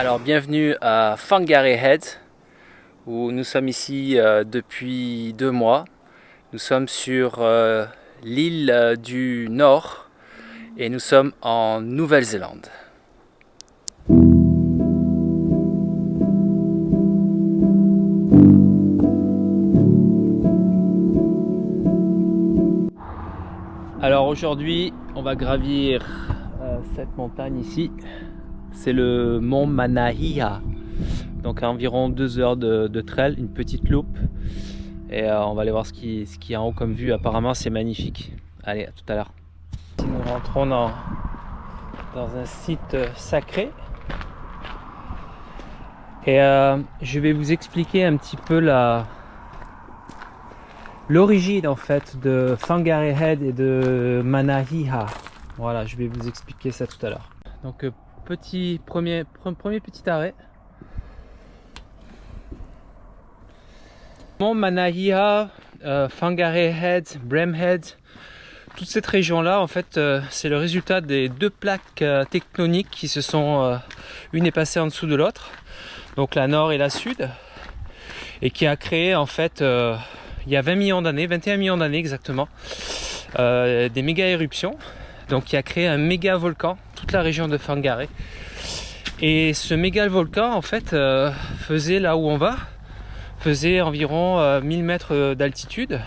Alors bienvenue à Whangarei Head où nous sommes ici depuis 2 mois. Nous sommes sur l'île du Nord et nous sommes en Nouvelle-Zélande. Alors aujourd'hui on va gravir cette montagne ici. C'est le mont Manahia. Donc à environ 2 heures de trail, une petite loupe. Et on va aller voir ce qui est en haut comme vue. Apparemment c'est magnifique. Allez, à tout à l'heure. Nous rentrons dans un site sacré. Et je vais vous expliquer un petit peu l'origine en fait de Whangarei Head et de Manahia. Voilà, je vais vous expliquer ça tout à l'heure. Donc premier petit arrêt. Mont Manahia, Whangarei Head, Bream Head, toute cette région là en fait c'est le résultat des deux plaques tectoniques qui se sont une est passée en dessous de l'autre, donc la nord et la sud, et qui a créé en fait il y a 20 millions d'années, 21 millions d'années exactement, des méga éruptions, donc qui a créé un méga volcan, toute la région de Whangarei. Et ce méga volcan en fait faisait, là où on va, faisait environ 1000 mètres d'altitude,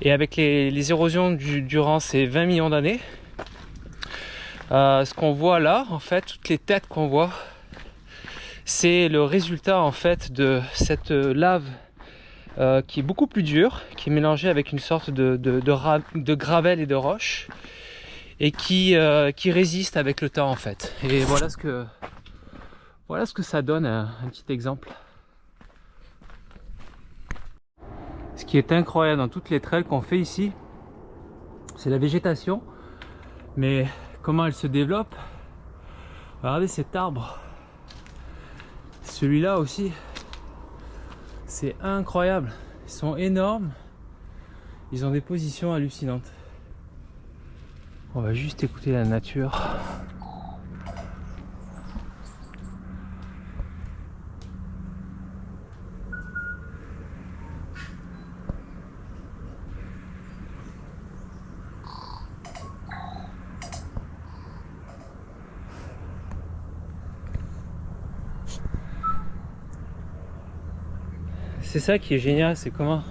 et avec les érosions durant ces 20 millions d'années, ce qu'on voit là, en fait, toutes les têtes qu'on voit, c'est le résultat en fait de cette lave qui est beaucoup plus dure, qui est mélangée avec une sorte de gravel et de roche, et qui résiste avec le temps en fait. Et voilà ce que ça donne, un petit exemple. Ce qui est incroyable dans toutes les trails qu'on fait ici, c'est la végétation, mais comment elle se développe. Regardez cet arbre, celui-là aussi, c'est incroyable. Ils sont énormes, ils ont des positions hallucinantes. On va juste écouter la nature. C'est ça qui est génial, c'est comment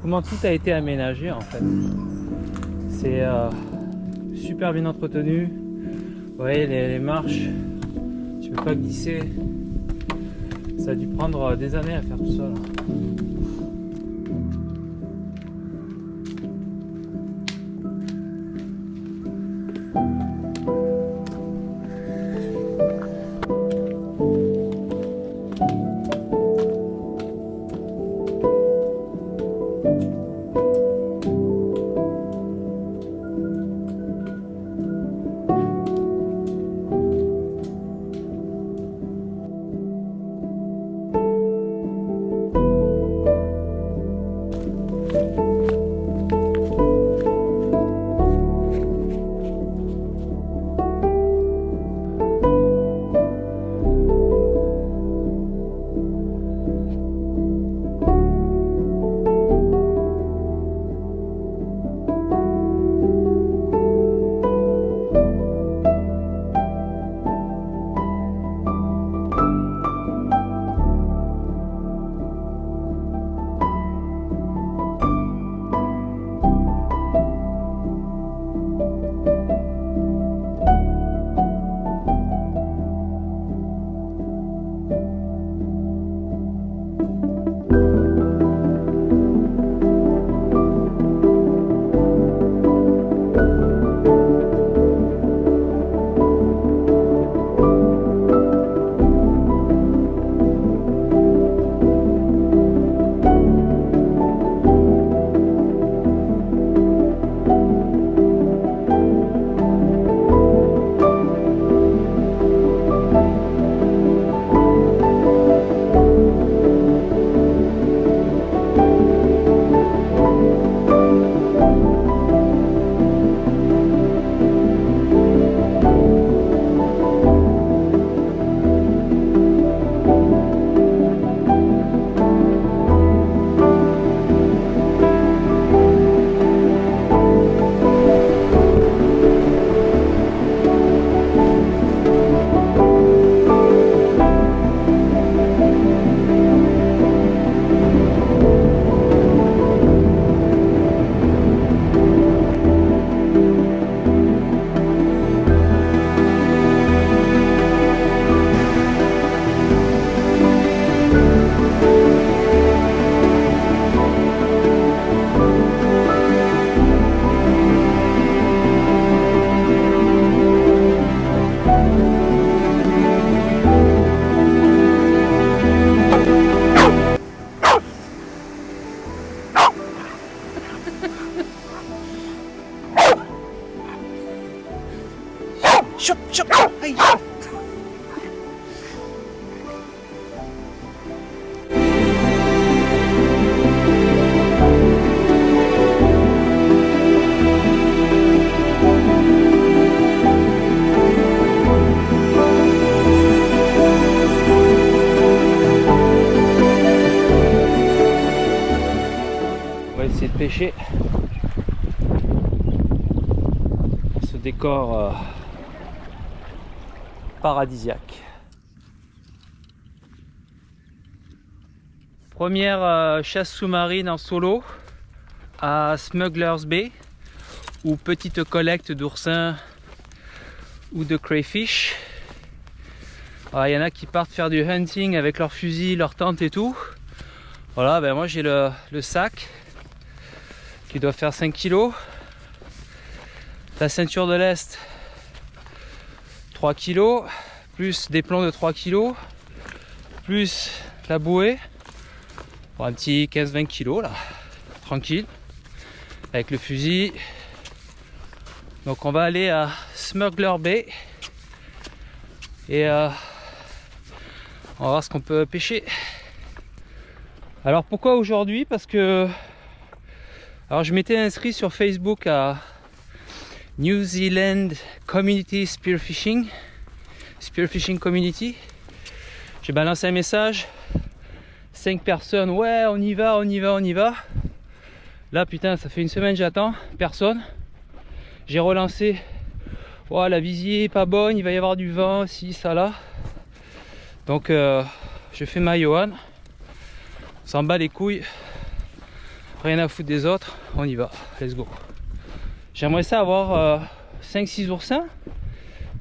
tout a été aménagé en fait. C'est super bien entretenu. Vous voyez les marches, tu peux pas glisser. Ça a dû prendre des années à faire tout ça là. Chop, chop, aïe, chop. On va essayer de pêcher ce décor paradisiaque. Première chasse sous-marine en solo à Smuggler's Bay, ou petite collecte d'oursins ou de crayfish. Il y en a qui partent faire du hunting avec leur fusil, leur tente et tout. Voilà, ben moi j'ai le sac qui doit faire 5 kg, la ceinture de l'Est 3 kg, plus des plombs de 3 kg, plus la bouée, bon, un petit 15-20 kg là, tranquille, avec le fusil. Donc on va aller à Smuggler Bay et on va voir ce qu'on peut pêcher. Alors pourquoi aujourd'hui? Parce que je m'étais inscrit sur Facebook à New Zealand Community Spearfishing Community. J'ai balancé un message, 5 personnes, ouais on y va, on y va, on y va. Là putain, ça fait une semaine j'attends, personne. J'ai relancé, ouais, la visier est pas bonne, il va y avoir du vent, ci, ça, là. Donc je fais ma Johan, on s'en bat les couilles, rien à foutre des autres, on y va, let's go. J'aimerais ça avoir 5-6 oursins,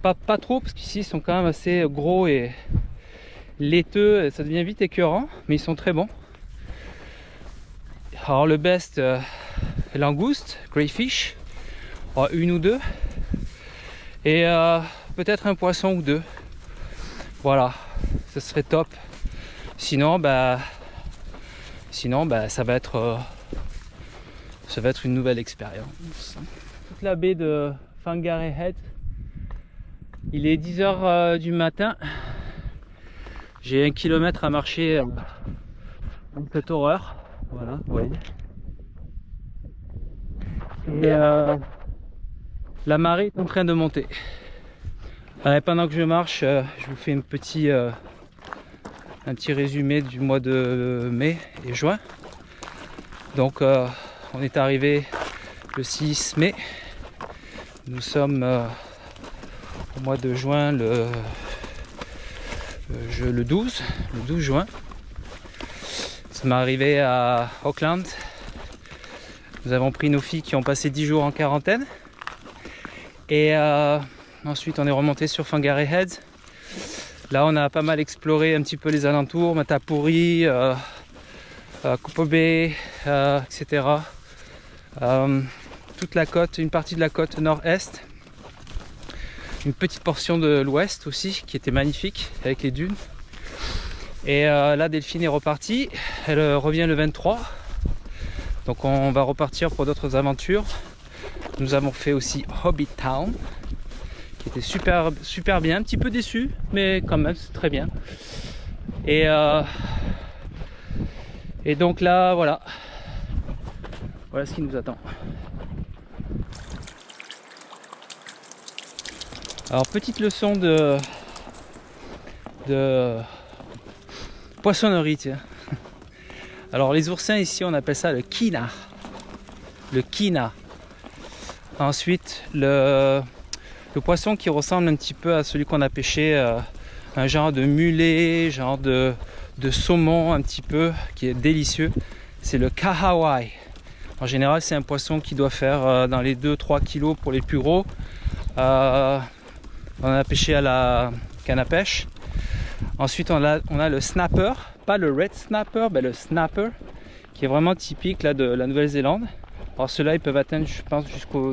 pas trop, parce qu'ici ils sont quand même assez gros et laiteux, ça devient vite écœurant, mais ils sont très bons. Alors le best, langouste, crayfish, une ou deux, et peut-être un poisson ou deux. Voilà, ce serait top. Sinon ça va être une nouvelle expérience. Toute la baie de Whangarei Head. Il est 10 h du matin. J'ai 1 kilomètre à marcher dans cette horreur. Voilà, vous voyez. Et la marée est en train de monter. Pendant que je marche, je vous fais un petit résumé du mois de mai et juin. Donc on est arrivé le 6 mai. Nous sommes au mois de juin, le 12 juin. Ça m'est arrivé à Auckland. Nous avons pris nos filles qui ont passé 10 jours en quarantaine. Et ensuite on est remonté sur Whangarei Head. Là on a pas mal exploré un petit peu les alentours, Matapuri, Kupo Bay, etc. Toute la côte, une partie de la côte nord-est, une petite portion de l'ouest aussi qui était magnifique avec les dunes. Et là Delphine est repartie, elle revient le 23, donc on va repartir pour d'autres aventures. Nous avons fait aussi Hobbit Town qui était super bien, un petit peu déçu mais quand même c'est très bien. Et donc là voilà ce qui nous attend. Alors petite leçon de poissonnerie, tiens. Alors les oursins ici on appelle ça le kina. Le kina. Ensuite le poisson qui ressemble un petit peu à celui qu'on a pêché, un genre de mulet, genre de saumon un petit peu, qui est délicieux, c'est le kahawai. En général c'est un poisson qui doit faire dans les 2-3 kg pour les plus gros. On a pêché à la canne à pêche. Ensuite on a le snapper, pas le red snapper, mais le snapper qui est vraiment typique là de la Nouvelle-Zélande. Alors ceux-là ils peuvent atteindre, je pense,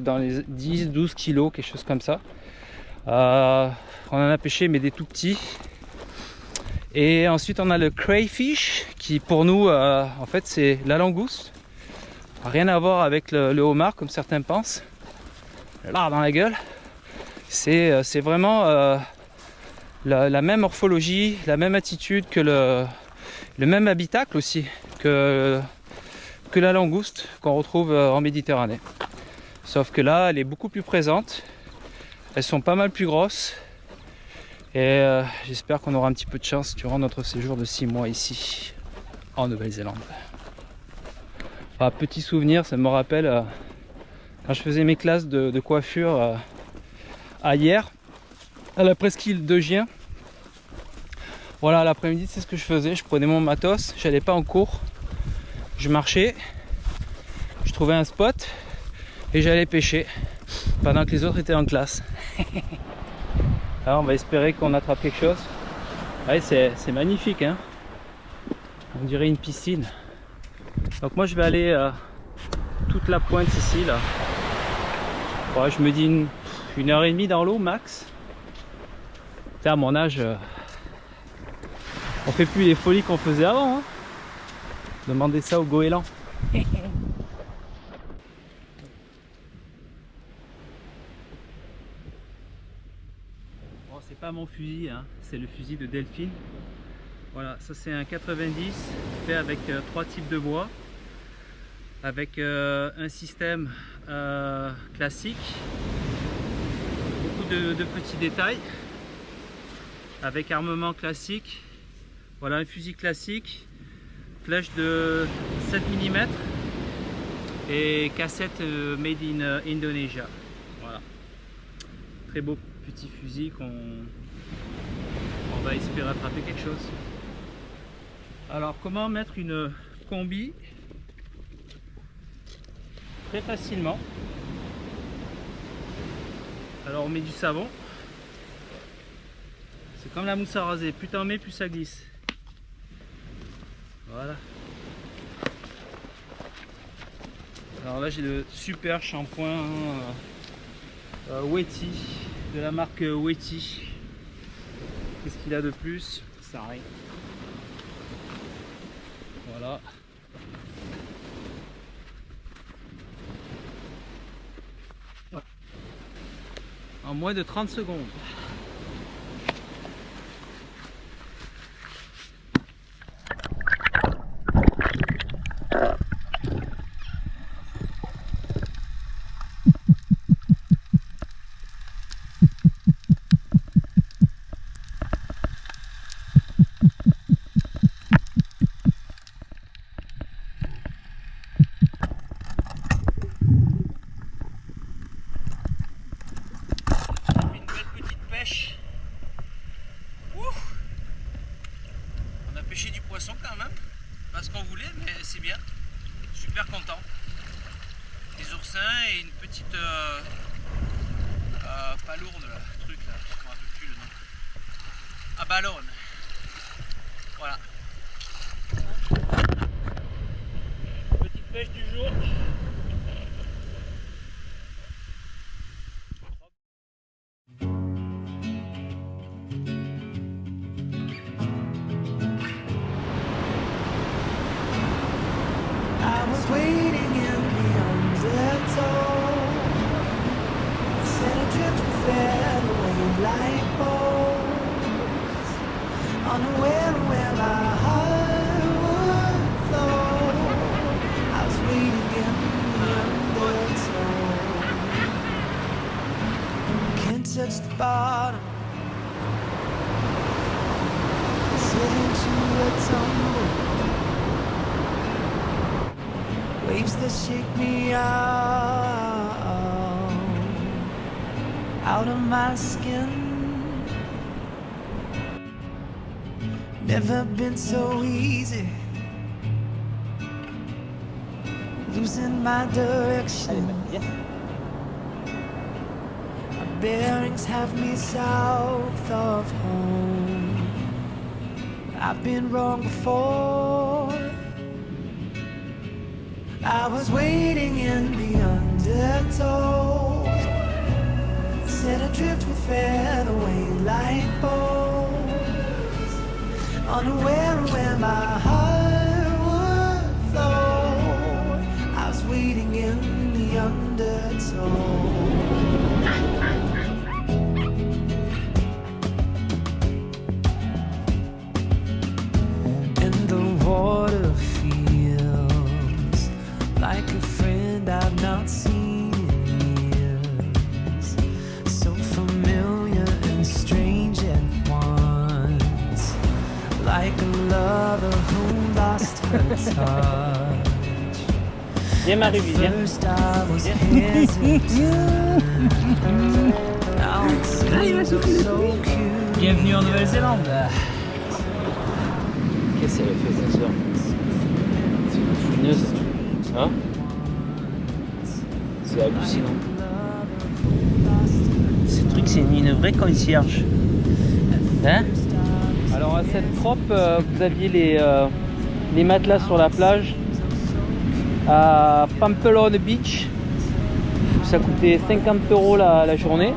dans les 10-12 kilos, quelque chose comme ça. On en a pêché mais des tout petits. Et ensuite on a le crayfish qui pour nous en fait c'est la langouste. Rien à voir avec le homard comme certains pensent. Là dans la gueule. C'est vraiment la même morphologie, la même attitude que le même habitacle aussi que la langouste qu'on retrouve en Méditerranée. Sauf que là, elle est beaucoup plus présente. Elles sont pas mal plus grosses. Et j'espère qu'on aura un petit peu de chance durant notre séjour de 6 mois ici, en Nouvelle-Zélande. Petit souvenir, ça me rappelle quand je faisais mes classes de coiffure à Hyères, à la presqu'île de Gien. Voilà, l'après-midi, c'est ce que je faisais. Je prenais mon matos, j'allais pas en cours. Je marchais, je trouvais un spot et j'allais pêcher pendant que les autres étaient en classe. Alors on va espérer qu'on attrape quelque chose. Ouais, c'est magnifique, hein. On dirait une piscine. Donc moi je vais aller toute la pointe ici là. Ouais, je me dis une heure et demie dans l'eau max. À mon âge, on fait plus les folies qu'on faisait avant, hein. Demandez ça aux goélands. Bon, c'est pas mon fusil, hein. C'est le fusil de Delphine. Voilà, ça c'est un 90 fait avec 3 types de bois, avec un système classique, beaucoup de petits détails, avec armement classique. Voilà un fusil classique, flèche de 7 mm et cassette made in Indonesia. Voilà, très beau petit fusil qu'on va espérer attraper quelque chose. Alors comment mettre une combi très facilement? Alors on met du savon. C'est comme la mousse à raser, plus t'en mets plus ça glisse. Voilà. Alors là j'ai le super shampoing Wetty de la marque Wetty. Qu'est-ce qu'il a de plus? Ça rien. Voilà. En moins de 30 secondes. On a pêché du poisson quand même, pas ce qu'on voulait, mais c'est bien. Super content. Des oursins et une petite palourde, là, truc là, je ne me rappelle plus le nom. Abalone. Voilà. Petite pêche du jour. Unaware of where my heart would flow, I was waiting in the undertow. Can't touch the bottom, sitting to a tumble. Waves that shake me out of my skin. Never been so easy, losing my direction. My bearings have me south of home. I've been wrong before. I was waiting in the undertow, set adrift with fairway light bulbs. Unaware of where my heart would flow, I was waiting in the undertow. Viens Marie, viens. First I was hesitant. Now it seems so cute. Bienvenue en Nouvelle-Zélande. Qu'est-ce qu'elle a fait, sa soeur? C'est une fouineuse. Hein? C'est hallucinant. Ce truc, c'est une vraie concierge. Hein? Alors à cette trope, vous aviez les matelas sur la plage. À Pampelon Beach, ça coûtait 50 € la journée.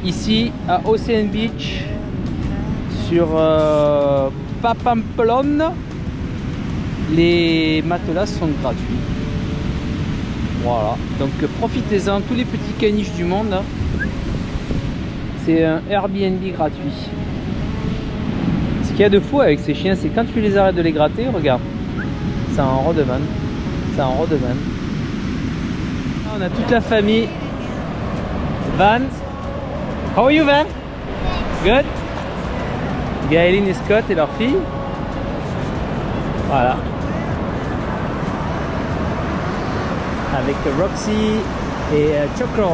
Ici à Ocean Beach, sur Pampelon, les matelas sont gratuits. Voilà, donc profitez-en, tous les petits caniches du monde. Hein. C'est un Airbnb gratuit. Ce qu'il y a de fou avec ces chiens, c'est quand tu les arrêtes de les gratter, regarde. Ça en redemande. Ça en redemande. On a toute la famille. Van. How are you, Van? Good? Gaëline et Scott et leur fille. Voilà. Avec Roxy et Choco.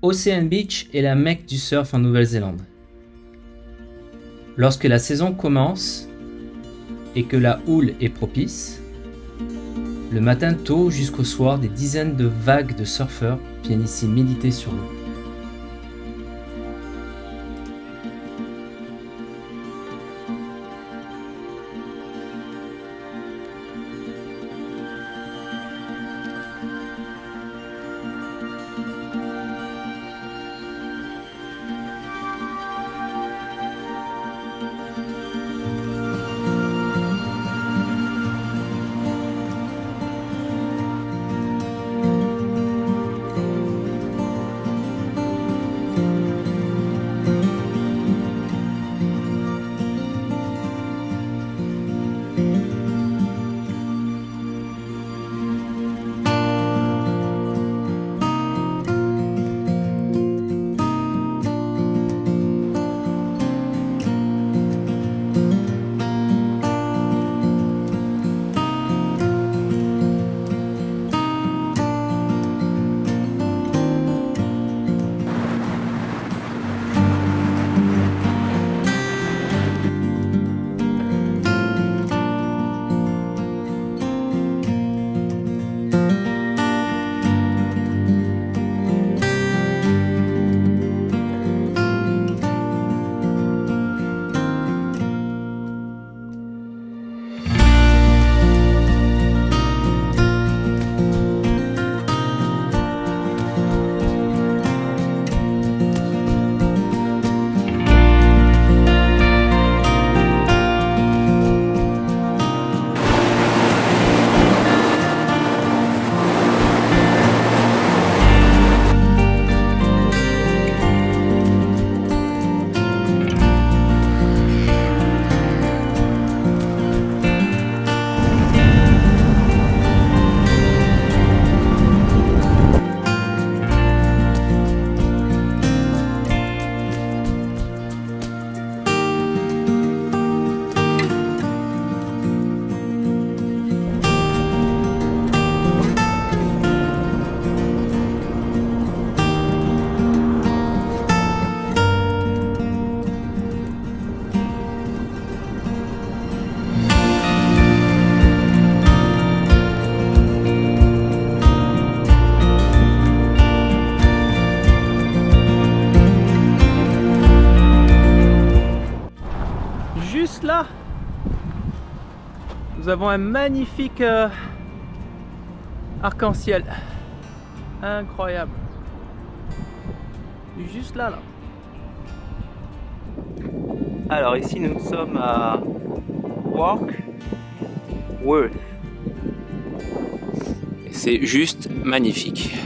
Ocean Beach est la Mecque du surf en Nouvelle-Zélande. Lorsque la saison commence et que la houle est propice, le matin tôt jusqu'au soir, des dizaines de vagues de surfeurs viennent ici méditer sur l'eau. Là, nous avons un magnifique arc-en-ciel. Incroyable. Juste là, là. Alors ici nous sommes à Warkworth. C'est juste magnifique.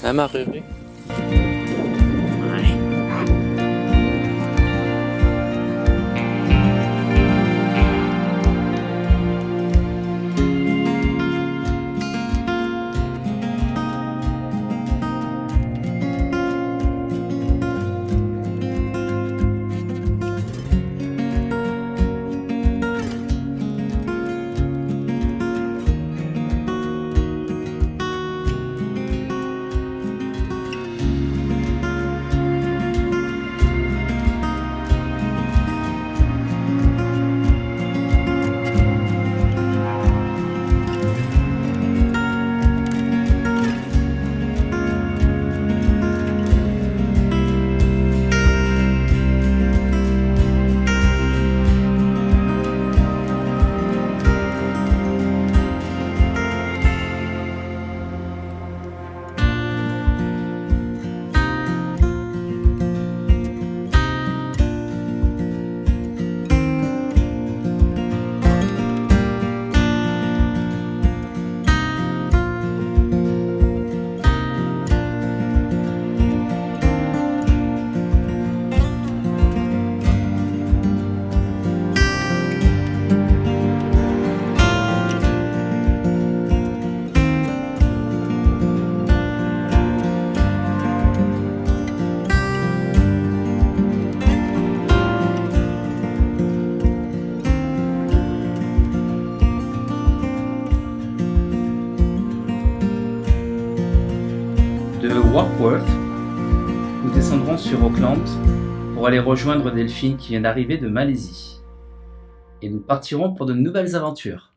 La marée. Warkworth. Nous descendrons sur Auckland pour aller rejoindre Delphine qui vient d'arriver de Malaisie. Et nous partirons pour de nouvelles aventures.